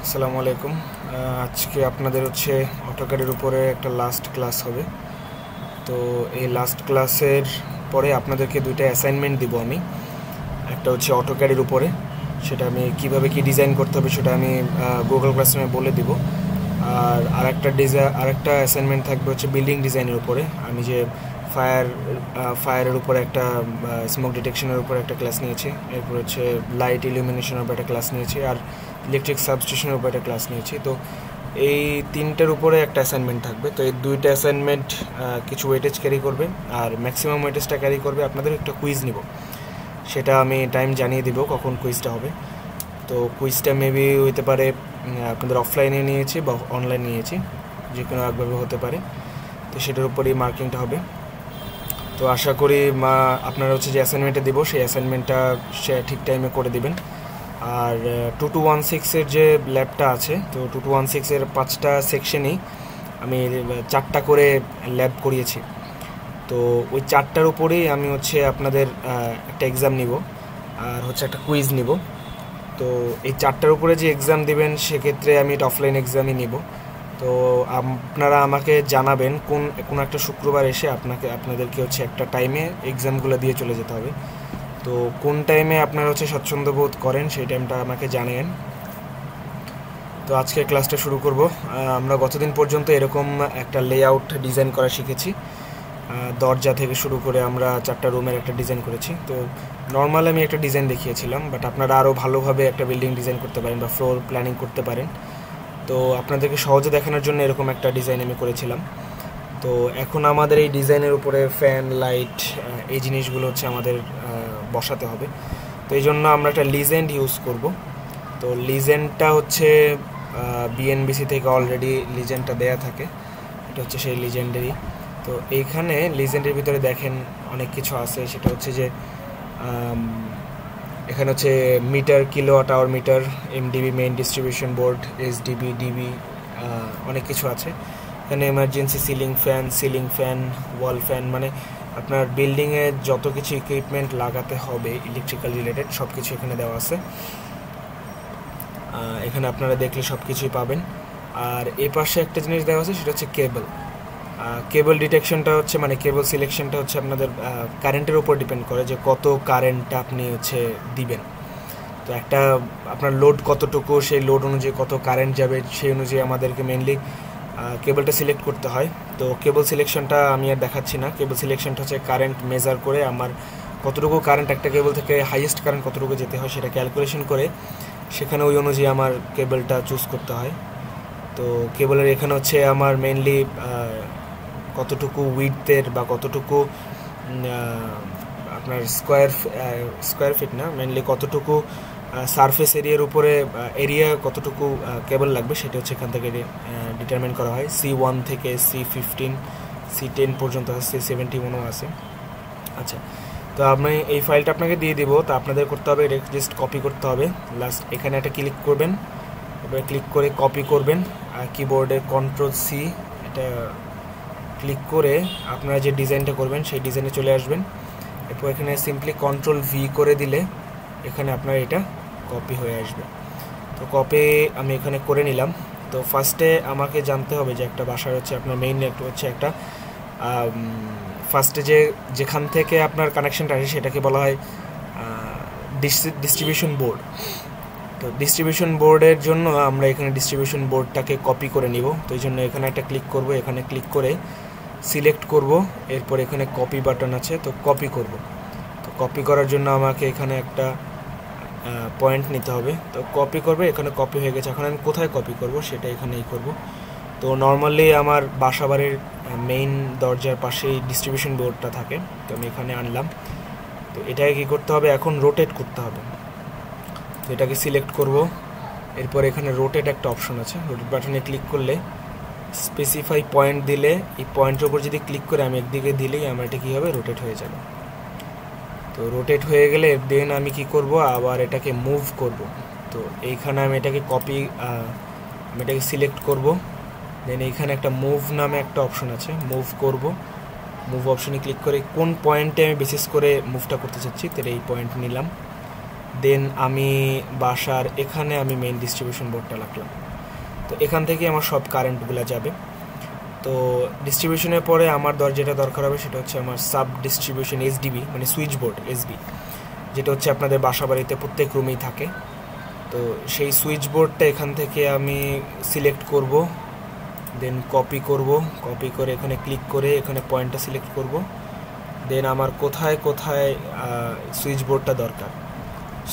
আসসালামু আলাইকুম। আজকে আপনাদের হচ্ছে অটোক্যাডের উপরে একটা লাস্ট ক্লাস হবে। তো এই লাস্ট ক্লাসের পরে আপনাদেরকে দুইটা অ্যাসাইনমেন্ট দিব আমি। একটা হচ্ছে অটোক্যাডের উপরে, সেটা আমি কিভাবে কি ডিজাইন করতে হবে সেটা আমি গুগল ক্লাসরুমে বলে দিব। আর আরেকটা অ্যাসাইনমেন্ট থাকবে হচ্ছে বিল্ডিং ডিজাইনের উপরে। আমি যে ফায়ারের উপরে একটা স্মোক ডিটেকশনের উপরে একটা ক্লাস নিয়েছি, এরপর হচ্ছে লাইট ইলুমিনেশনের উপরে একটা ক্লাস নিয়েছি, আর ইলেকট্রিক সাবস্টেশনের উপরে একটা ক্লাস নিয়েছি। তো এই তিনটার উপরে একটা অ্যাসাইনমেন্ট থাকবে। তো এই দুইটা অ্যাসাইনমেন্ট কিছু ওয়েটেজ ক্যারি করবে, আর ম্যাক্সিমাম ওয়েটেজটা ক্যারি করবে আপনাদের একটা কুইজ নিব। সেটা আমি টাইম জানিয়ে দিব কখন কুইজটা হবে। তো কুইজটা মেবি হতে পারে আপনাদের অফলাইনে নিয়েছি বা অনলাইনে নিয়েছি, যে কোনো একভাবে হতে পারে। তো সেটার উপরেই মার্কিংটা হবে। তো আশা করি আপনারা হচ্ছে যে অ্যাসাইনমেন্টটা দিব সেই অ্যাসাইনমেন্টটা ঠিক টাইমে করে দিবেন। আর 2216-এর যে ল্যাবটা আছে, তো 2216-এর 5টা সেকশনেই আমি 4টা করে ল্যাব করিয়েছি। তো ওই 4টার উপরেই আমি হচ্ছে আপনাদের একটা এক্সাম নিব, আর হচ্ছে একটা কুইজ নিব। তো এই 4টার উপরে যে এক্সাম দেবেন সেক্ষেত্রে আমি এটা অফলাইন এক্সামই নিব। তো আপনারা আমাকে জানাবেন কোন একটা শুক্রবার এসে আপনাদেরকে হচ্ছে একটা টাইমে এক্সামগুলো দিয়ে চলে যেতে হবে। তো কোন টাইমে আপনারা হচ্ছে স্বচ্ছন্দ বোধ করেন সেই টাইমটা আমাকে জানাবেন। তো আজকে ক্লাসটা শুরু করব। আমরা গতদিন পর্যন্ত এরকম একটা লেআউট ডিজাইন করা শিখেছি। দরজা থেকে শুরু করে আমরা 4টা রুমের একটা ডিজাইন করেছি। তো নর্মাল আমি একটা ডিজাইন দেখিয়েছিলাম, বাট আপনারা আরও ভালোভাবে একটা বিল্ডিং ডিজাইন করতে পারেন বা ফ্লোর প্ল্যানিং করতে পারেন। তো আপনাদেরকে সহজে দেখানোর জন্য এরকম একটা ডিজাইন আমি করেছিলাম। তো এখন আমাদের এই ডিজাইনের উপরে ফ্যান, লাইট, এই জিনিসগুলো হচ্ছে আমাদের বসাতে হবে। তো এই জন্য আমরা একটা লিজেন্ড ইউজ করব। তো লিজেন্ডটা হচ্ছে বিএনবিসি থেকে অলরেডি লিজেন্ডটা দেয়া থাকে, এটা হচ্ছে সেই লিজেন্ডেরই। তো এইখানে লিজেন্ডের ভিতরে দেখেন অনেক কিছু আছে। সেটা হচ্ছে যে এখানে হচ্ছে meter, kilowatt hour meter, MDB main distribution board, SDB, DB, অনেক কিছু আছে। এখানে emergency ceiling fan, wall fan, মানে আপনার বিল্ডিংয়ে যত কিছু ইকুইপমেন্ট লাগাতে হবে ইলেকট্রিক্যাল রিলেটেড সব কিছু এখানে দেওয়া আছে। এখানে আপনারা দেখলে সব কিছুই পাবেন। আর এ পাশে একটা জিনিস দেওয়া আছে, সেটা হচ্ছে কেবল ডিটেকশনটা হচ্ছে, মানে কেবল সিলেকশনটা হচ্ছে আপনাদের কারেন্টের উপর ডিপেন্ড করে যে কত কারেন্ট আপনি হচ্ছে দিবেন। তো একটা আপনার লোড কতটুকু, সেই লোড অনুযায়ী কত কারেন্ট যাবে সেই অনুযায়ী আমাদেরকে মেনলি কেবলটা সিলেক্ট করতে হয়। তো কেবল সিলেকশনটা আমি আর দেখাচ্ছি না। কেবল সিলেকশনটা হচ্ছে কারেন্ট মেজার করে আমার কতটুকু কারেন্ট একটা কেবল থেকে হাইয়েস্ট কারেন্ট কতটুকু যেতে হয় সেটা ক্যালকুলেশন করে সেখানে ওই অনুযায়ী আমার কেবলটা চুজ করতে হয়। তো কেবলের এখানে হচ্ছে আমার মেনলি কতটুকু উইডথের বা কতটুকু আপনার স্কোয়ার ফিট না, মেনলি কতটুকু সারফেস এরিয়ার উপরে এরিয়া কতটুকু কেবল লাগবে সেটা হচ্ছে এখান থেকে ডিটারমিন করা হয়। C1 থেকে C15, C10 পর্যন্ত আছে, C71ও আছে। আচ্ছা, তো আমি এই ফাইলটা আপনাকে দিয়ে দিব। তো আপনাদের করতে হবে এটা জাস্ট কপি করতে হবে। লাস্ট এখানে একটা ক্লিক করবেন, এবার ক্লিক করে কপি করবেন। কিবোর্ডে Ctrl+C এটা ক্লিক করে আপনারা যে ডিজাইনটা করবেন সেই ডিজাইনে চলে আসবেন। এরপর এখানে সিম্পলি Ctrl+V করে দিলে এখানে আপনার এটা কপি হয়ে আসবে। তো কপি আমি এখানে করে নিলাম। তো ফার্স্টে আমাকে জানতে হবে যে একটা বাসার হচ্ছে আপনার মেইন হচ্ছে একটা ফার্স্টে যেখান থেকে আপনার কানেকশনটা আসে সেটাকে বলা হয় ডিস্ট্রিবিউশন বোর্ড। তো ডিস্ট্রিবিউশন বোর্ডের জন্য আমরা এখানে ডিস্ট্রিবিউশন বোর্ডটাকে কপি করে নিব। তো এই জন্য এখানে একটা ক্লিক করব, এখানে ক্লিক করে সিলেক্ট করব, এরপর এখানে কপি বাটন আছে, তো কপি করব। তো কপি করার জন্য আমাকে এখানে একটা পয়েন্ট নিতে হবে। তো কপি করবে, এখানে কপি হয়ে গেছে। এখন আমি কোথায় কপি করব সেটা এখানেই করব। তো নর্মালি আমার বাসাবাড়ির মেইন দরজার পাশেই ডিস্ট্রিবিউশন বোর্ডটা থাকে। তো আমি এখানে আনলাম। তো এটাকে কী করতে হবে, এখন রোটেট করতে হবে। তো এটাকে সিলেক্ট করব, এরপর এখানে রোটেট একটা অপশন আছে, রোটেট বাটনে ক্লিক করলে স্পেসিফাই পয়েন্ট দিলে এই পয়েন্টের উপর যদি ক্লিক করে আমি একদিকে দিলেই আমার এটা কী হবে, রোটেট হয়ে যাবে। তো রোটেট হয়ে গেলে দেন আমি কি করব, আবার এটাকে মুভ করব। তো এইখানে আমি এটাকে আমি এটাকে সিলেক্ট করব। দেন এইখানে একটা মুভ নামে একটা অপশন আছে, মুভ করব। মুভ অপশনে ক্লিক করে কোন পয়েন্টে আমি বেসিস করে মুভটা করতে চাচ্ছি, তাহলে এই পয়েন্ট নিলাম। দেন আমি বাসার এখানে আমি মেইন ডিস্ট্রিবিউশন বোর্ডটা রাখলাম। তো এখান থেকে আমার সব কারেন্টগুলো যাবে। তো ডিস্ট্রিবিউশনের পরে আমার যেটা দরকার হবে সেটা হচ্ছে আমার সাব ডিস্ট্রিবিউশন এসডিবি, মানে সুইচ বোর্ড এসবি, যেটা হচ্ছে আপনাদের বাসা বাড়িতে প্রত্যেক রুমেই থাকে। তো সেই সুইচ বোর্ডটা এখান থেকে আমি সিলেক্ট করব, দেন কপি করে এখানে ক্লিক করে এখানে পয়েন্টটা সিলেক্ট করব। দেন আমার কোথায় কোথায় সুইচ বোর্ডটা দরকার,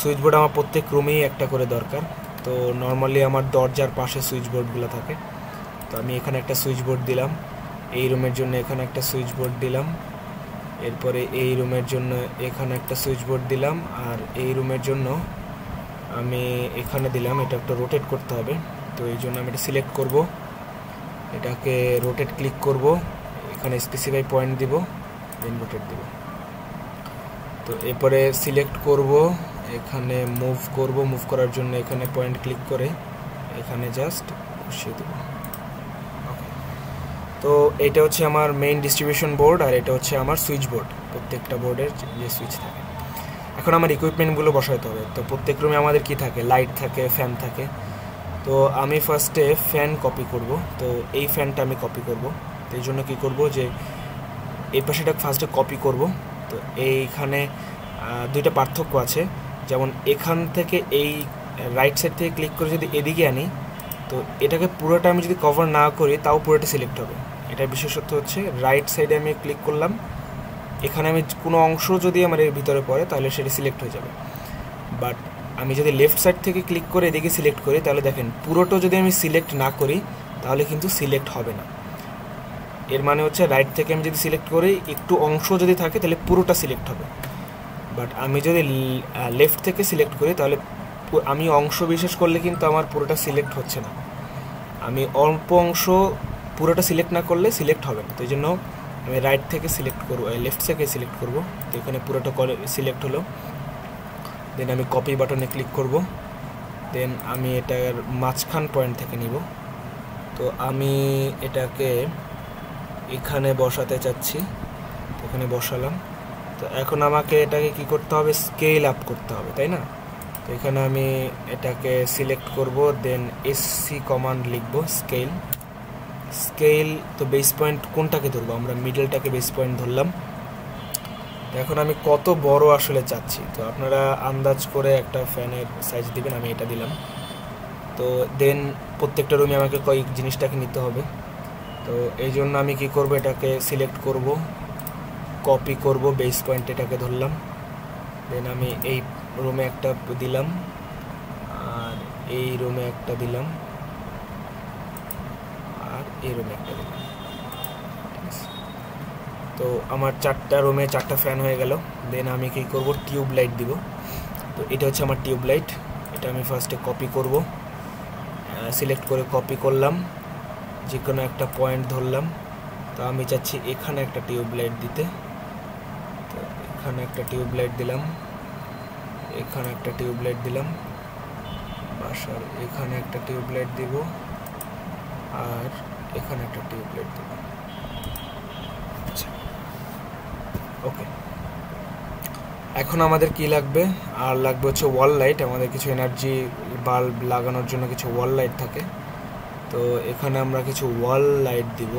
সুইচ বোর্ড আমার প্রত্যেক রুমেই একটা করে দরকার। তো নর্মালি আমার দরজার পাশে সুইচ বোর্ডগুলো থাকে। তো আমি এখানে একটা সুইচ বোর্ড দিলাম, এই রুমের জন্য এখানে একটা সুইচ বোর্ড দিলাম, এরপরে এই রুমের জন্য এখানে একটা সুইচ বোর্ড দিলাম, আর এই রুমের জন্য আমি এখানে দিলাম। এটা একটা রোটেট করতে হবে, তো এই জন্য আমি এটা সিলেক্ট করব, এটাকে রোটেট ক্লিক করব, এখানে স্পেসিফাই পয়েন্ট দিব, দেন রোটেট দিব। তো এরপরে সিলেক্ট করব, এখানে মুভ করার জন্য এখানে পয়েন্ট ক্লিক করে এখানে জাস্ট বসিয়ে দেব। তো এটা হচ্ছে আমার মেইন ডিস্ট্রিবিউশন বোর্ড, আর এটা হচ্ছে আমার সুইচ বোর্ড, প্রত্যেকটা বোর্ডের যে সুইচ থাকে। এখন আমার ইকুইপমেন্টগুলো বসাতে হবে। তো প্রত্যেক রুমে আমাদের কি থাকে, লাইট থাকে, ফ্যান থাকে। তো আমি ফার্স্টে ফ্যান কপি করব। তো এই ফ্যানটা আমি কপি করব। তো এই জন্য কী করব, যে এই পাশেটা ফার্স্টে কপি করব। তো এইখানে দুইটা পার্থক্য আছে, যেমন এখান থেকে এই রাইট সাইড থেকে ক্লিক করে যদি এদিকে আনি, তো এটাকে পুরোটা আমি যদি কভার না করি তাও পুরোটা সিলেক্ট হবে। এটার বিশেষত্ব হচ্ছে রাইট সাইডে আমি ক্লিক করলাম, এখানে আমি কোনো অংশ যদি আমার এর ভিতরে পড়ে তাহলে সেটা সিলেক্ট হয়ে যাবে। বাট আমি যদি লেফট সাইড থেকে ক্লিক করে এদিকে সিলেক্ট করি, তাহলে দেখেন পুরোটা যদি আমি সিলেক্ট না করি তাহলে কিন্তু সিলেক্ট হবে না। এর মানে হচ্ছে রাইট থেকে আমি যদি সিলেক্ট করি একটু অংশ যদি থাকে তাহলে পুরোটা সিলেক্ট হবে। বাট আমি যদি লেফট থেকে সিলেক্ট করি তাহলে আমি অংশ বিশেষ করলে কিন্তু আমার পুরোটা সিলেক্ট হচ্ছে না। আমি অল্প অংশ পুরোটা সিলেক্ট না করলে সিলেক্ট হবে না। তো এই জন্য আমি রাইট থেকে সিলেক্ট করবো, লেফট থেকে সিলেক্ট করব। তো এখানে পুরোটা সিলেক্ট হলো। দেন আমি কপি বাটনে ক্লিক করব। দেন আমি এটার মাঝখান পয়েন্ট থেকে নিব। তো আমি এটাকে এখানে বসাতে চাচ্ছি, এখানে বসালাম। তো এখন আমাকে এটাকে কি করতে হবে, স্কেল আপ করতে হবে, তাই না? তো এখানে আমি এটাকে সিলেক্ট করব, দেন এসসি কমান্ড লিখব, স্কেল। তো বেস পয়েন্ট কোনটাকে ধরবো, আমরা মিডলটাকে বেস পয়েন্ট ধরলাম। তো এখন আমি কত বড় আসলে চাচ্ছি, তো আপনারা আন্দাজ করে একটা ফ্যানের সাইজ দিবেন, আমি এটা দিলাম। তো দেন প্রত্যেকটা রুমে আমাকে কয়েক জিনিসটাকে নিতে হবে। তো এই জন্য আমি কি করব, এটাকে সিলেক্ট করব, কপি করব, বেস পয়েন্ট এটাকে ধরলাম। দেন আমি এই রুমে একটা দিলাম, আর এই রুমে একটা দিলাম, আর এই রুমে একটা দিলাম। তো আমার 4টা রুমে 4টা ফ্যান হয়ে গেল। দেন আমি কি করব, টিউব লাইট দিব। তো এটা হচ্ছে আমার টিউব লাইট। এটা আমি ফার্স্টে কপি করব, সিলেক্ট করে কপি করলাম, যে কোনো একটা পয়েন্ট ধরলাম। তো আমি চাচ্ছি এখানে একটা টিউব লাইট দিতে। তো এখানে একটা টিউব লাইট দিলাম, এখানে একটা টিউব লাইট দিলাম, বাসার এখানে একটা টিউব লাইট দিব, আর এখানে একটা টিউব লাইট দিব। আচ্ছা, ওকে। এখন আমাদের কি লাগবে, আর লাগবে হচ্ছে ওয়াল লাইট। আমাদের কিছু এনার্জি বাল্ব লাগানোর জন্য কিছু ওয়াল লাইট থাকে। তো এখানে আমরা কিছু ওয়াল লাইট দিব।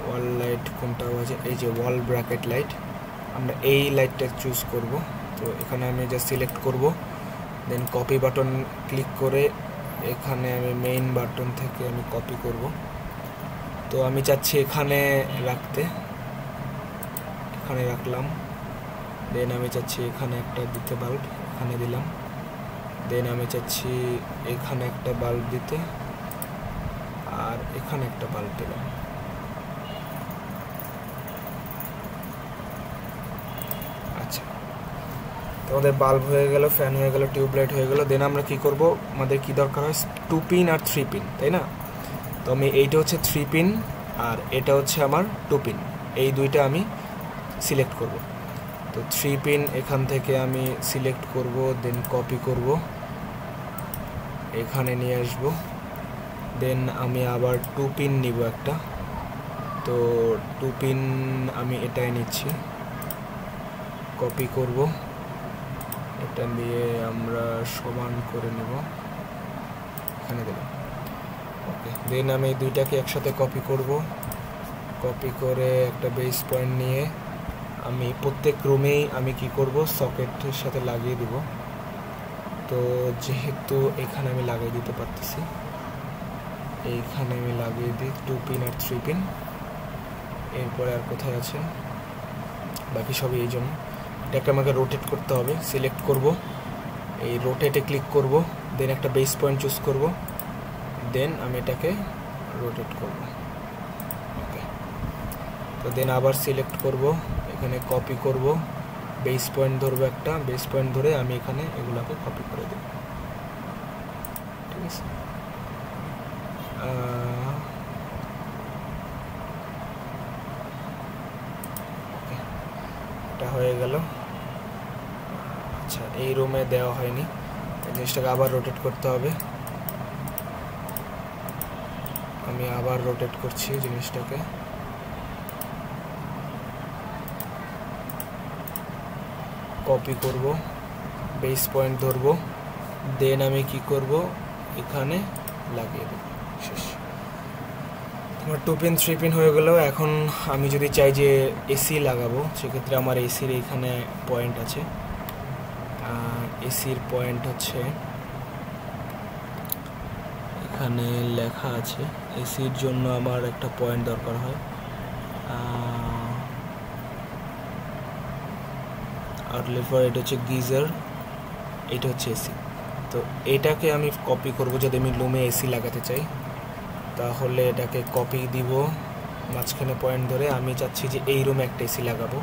ওয়াল লাইট কোনটা আছে, এই যে ওয়াল ব্র্যাকেট লাইট, আমরা এই লাইটটা চুজ করব। তো এখানে আমি জাস্ট সিলেক্ট করব, দেন কপি বাটন ক্লিক করে এখানে আমি মেইন বাটন থেকে আমি কপি করব। তো আমি চাচ্ছি এখানে রাখতে, এখানে রাখলাম। দেন আমি চাচ্ছি এখানে একটা দিতে বাল্ব, এখানে দিলাম। দেন আমি চাচ্ছি এখানে একটা বাল্ব দিতে, আর এখানে একটা বাল্ব দিলাম। আচ্ছা, তো আমাদের বাল্ব হয়ে গেল, ফ্যান হয়ে গেল, টিউবলাইট হয়ে গেল। দেন আমরা কি করব, আমাদের কি দরকার হয়, 2 পিন আর 3 পিন, তাই না? তো আমি এইটা হচ্ছে 3 পিন আর এটা হচ্ছে আমার 2 পিন, এই দুইটা আমি সিলেক্ট করব। তো 3 পিন এখান থেকে আমি সিলেক্ট করব, দেন কপি করব, এখানে নিয়ে আসব। দেন আমি আবার 2 পিন নিব একটা। তো 2 পিন আমি এটাই নিচ্ছি, কপি করব, এটা দিয়ে আমরা সমান করে নেব, এখানে দিলাম। ওকে, দেন আমি দুইটাকে একসাথে কপি করব। কপি করে একটা বেস পয়েন্ট নিয়ে আমি প্রত্যেক রুমেই আমি কি করব, সকেটের সাথে লাগিয়ে দিব। তো যেহেতু এখানে আমি লাগিয়ে দিতে পারতেছি, এইখানে আমি লাগিয়ে দিই 2 পিন আর 3 পিন। এরপরে আর কোথায় আছে, বাকি সবই এই জন্য। এটাকে আমাকে রোটেট করতে হবে। সিলেক্ট করব, এই রোটেটে ক্লিক করব, দেন একটা বেস পয়েন্ট চুজ করব, দেন আমি এটাকে রোটেট করব। ওকে, তো দেন আবার সিলেক্ট করব, এখানে কপি করব, বেস পয়েন্ট ধরবো, একটা বেস পয়েন্ট ধরে আমি এখানে এগুলোকে কপি করে দেব। ঠিক আছে, ওকে, এটা হয়ে গেল। আচ্ছা, এই রুমে দেওয়া হয়নি, জিনিসটাকে আবার রোটেট করতে হবে। আমি আবার রোটেট করছি জিনিসটাকে। কপি করব, বেস পয়েন্ট ধরবো, দেন আমি কি করব, এখানে লাগিয়ে দেব। শেষ, আমার 2 পিন 3 পিন হয়ে গেল। এখন আমি যদি চাই যে এসি লাগাবো, সেক্ষেত্রে আমার এসির এইখানে পয়েন্ট আছে। এসির পয়েন্ট হচ্ছে এখানে লেখা আছে। এসির জন্য আমার একটা পয়েন্ট দরকার হয়, আউটলেট ফর, এটা হচ্ছে গিজার, এটা হচ্ছে এসি। তো এটাকে আমি কপি করব, যদি আমি রুমে এসি লাগাতে চাই তাহলে এটাকে কপি দিব, মাঝখানে পয়েন্ট ধরে আমি চাচ্ছি যে এই রুমে একটা এসি লাগাবো।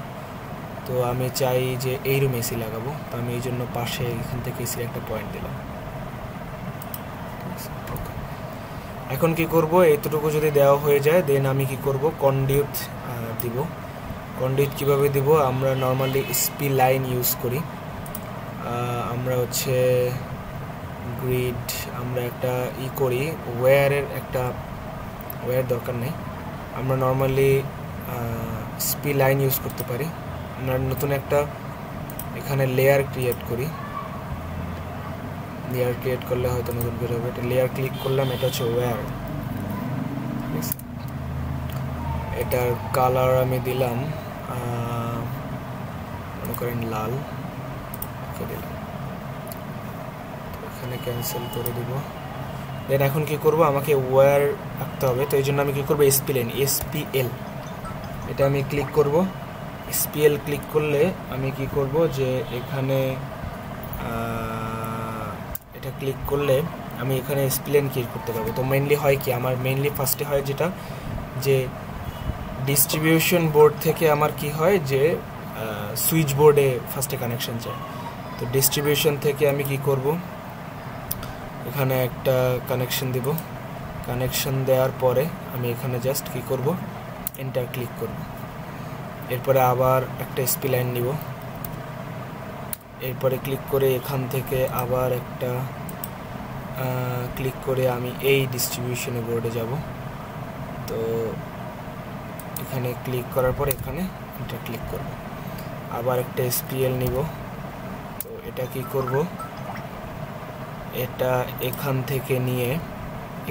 তো আমি চাই যে এই রুমে এসি লাগাবো, তো আমি এই জন্য পাশে এখান থেকে এসির একটা পয়েন্ট দিলাম। এখন কি করব, এইটুকু যদি দেওয়া হয়ে যায়, দেন আমি কি করব, কন্ডিউট দিব। কন্ডিউট কিভাবে দিব, আমরা নর্মালি এসপি লাইন ইউজ করি। আমরা হচ্ছে গ্রিড, আমরা একটা করি, ওয়্যারের একটা ওয়্যার দরকার নেই, আমরা নর্মালি এসপি লাইন ইউজ করতে পারি। আমরা নতুন একটা এখানে লেয়ার ক্রিয়েট করি। লেয়ার ক্রিয়েট করলে হয়তো নতুন বের হবে। এটা লেয়ার ক্লিক করলাম, এটা হচ্ছে ওয়্যার। এটার কালার আমি দিলাম মনে করেন লাল, দিলাম, এখানে ক্যান্সেল করে দিব। দেন এখন কি করব, আমাকে ওয়্যার রাখতে হবে, তো এই জন্য আমি কি করব, এসপি লাইন, এসপিএল, এটা আমি ক্লিক করব। এসপিএল ক্লিক করলে আমি কি করব, যে এখানে এটা ক্লিক করলে আমি এখানে এসপিএল ক্রিয়েট করতে পারবো। তো মেইনলি হয় কি, আমার মেইনলি ফার্স্টে হয় যেটা, যে ডিস্ট্রিবিউশন বোর্ড থেকে আমার কি হয়, যে সুইচ বোর্ডে ফার্স্টে কানেকশন চাই। তো ডিস্ট্রিবিউশন থেকে আমি কি করব, এখানে একটা কানেকশন দিব। কানেকশন দেওয়ার পরে আমি এখানে জাস্ট কি করব, এন্টার ক্লিক করব। এরপরে আবার একটা এসপি লাইন নিব, এরপরে ক্লিক করে এখান থেকে আবার একটা ক্লিক করে আমি এই ডিস্ট্রিবিউশনে বোর্ডে যাব। তো এখানে ক্লিক করার পর এখানে এটা ক্লিক করব, আবার একটা এসপিএল নিব। তো এটা কি করব, এটা এখান থেকে নিয়ে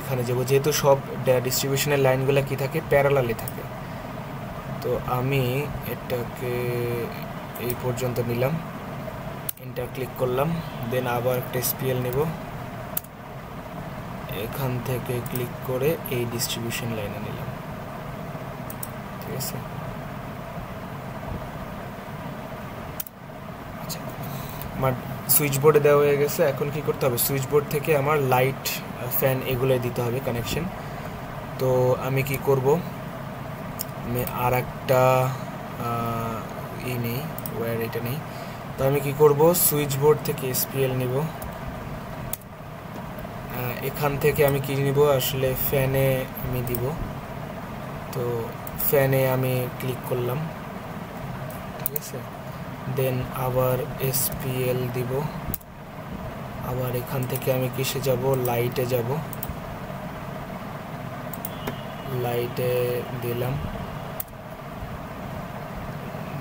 এখানে যাব, যেহেতু সব ডিস্ট্রিবিউশনের লাইনগুলো কি থাকে, প্যারালালি থাকে। তো আমি এটাকে এই পর্যন্ত নিলাম, এন্টার ক্লিক করলাম, দেন আবার একটা এসপিএল নেব, এখান থেকে ক্লিক করে এই ডিস্ট্রিবিউশন লাইনে নিলাম। ঠিক আছে, আচ্ছা, আমার সুইচ বোর্ডে দেওয়া হয়ে গেছে। এখন কি করতে হবে, সুইচ বোর্ড থেকে আমার লাইট, ফ্যান এগুলোই দিতে হবে কানেকশন। তো আমি কি করব, আমি আর একটা নেই, ওয়্যার এটা নেই। তো আমি কি করব, সুইচ বোর্ড থেকে এসপিএল নিব, এখান থেকে আমি কি নিব, আসলে ফ্যানে আমি দিব। তো ফ্যানে আমি ক্লিক করলাম, ঠিক আছে, দেন আবার এসপিএল দিব, আবার এখান থেকে আমি কিসে যাব, লাইটে যাব, লাইটে দিলাম,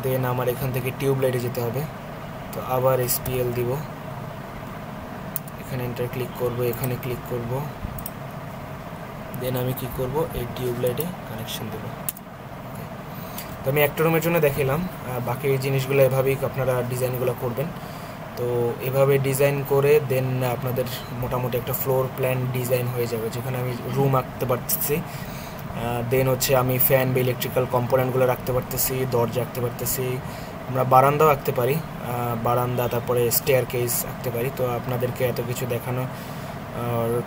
দেন আমার এখান থেকে টিউব লাইটে যেতে হবে। তো আবার SPL দিব, এখানে এন্টার ক্লিক করব, এখানে ক্লিক করব, দেন আমি কি করব, এই টিউবলাইটে কানেকশন দেব। তো আমি একটা রুমের জন্য দেখালাম, বাকি জিনিসগুলো এভাবেই আপনারা ডিজাইনগুলো করবেন। তো এভাবে ডিজাইন করে দেন আপনাদের মোটামুটি একটা ফ্লোর প্ল্যান ডিজাইন হয়ে যাবে, যেখানে আমি রুম আঁকতে পারতেছি, দেন হচ্ছে আমি ফ্যান বা ইলেকট্রিক্যাল কম্পোনেন্টগুলো রাখতে পারতেছি, দরজা আঁকতে পারতেছি, আমরা বারান্দাও আঁকতে পারি, বারান্দা, তারপরে স্টেয়ার কেস আঁকতে পারি। তো আপনাদেরকে এত কিছু দেখানো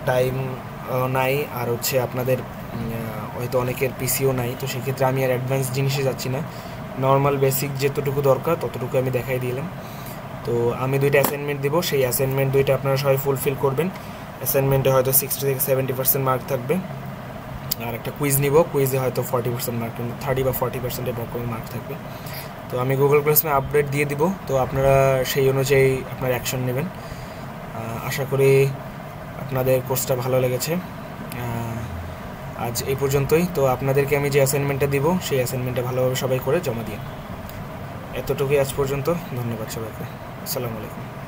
টাইম নাই, আর হচ্ছে আপনাদের হয়তো অনেকের পিসিও নাই, তো সেক্ষেত্রে আমি আর অ্যাডভান্স জিনিসে যাচ্ছি না, নর্মাল বেসিক যতটুকু দরকার ততটুকু আমি দেখাই দিলাম। তো আমি দুইটা অ্যাসাইনমেন্ট দিব, সেই অ্যাসাইনমেন্ট দুইটা আপনারা সবাই ফুলফিল করবেন। অ্যাসাইনমেন্টে হয়তো 60 থেকে 70% মার্ক থাকবে, আর একটা কুইজ নিব, কুইজে হয়তো 40% মার্ক, 30 বা 40% এরকম মার্ক থাকবে। তো আমি গুগল ক্লাসরুমে আপডেট দিয়ে দিব, তো আপনারা সেই অনুযায়ী আপনার অ্যাকশন নেবেন। আশা করি আপনাদের কোর্সটা ভালো লেগেছে। আজ এই পর্যন্তই। তো আপনাদেরকে আমি যে অ্যাসাইনমেন্টটা দিব, সেই অ্যাসাইনমেন্টটা ভালোভাবে সবাই করে জমা দিন। এতটুকুই আজ পর্যন্ত, ধন্যবাদ সবাইকে, আসসালামু আলাইকুম।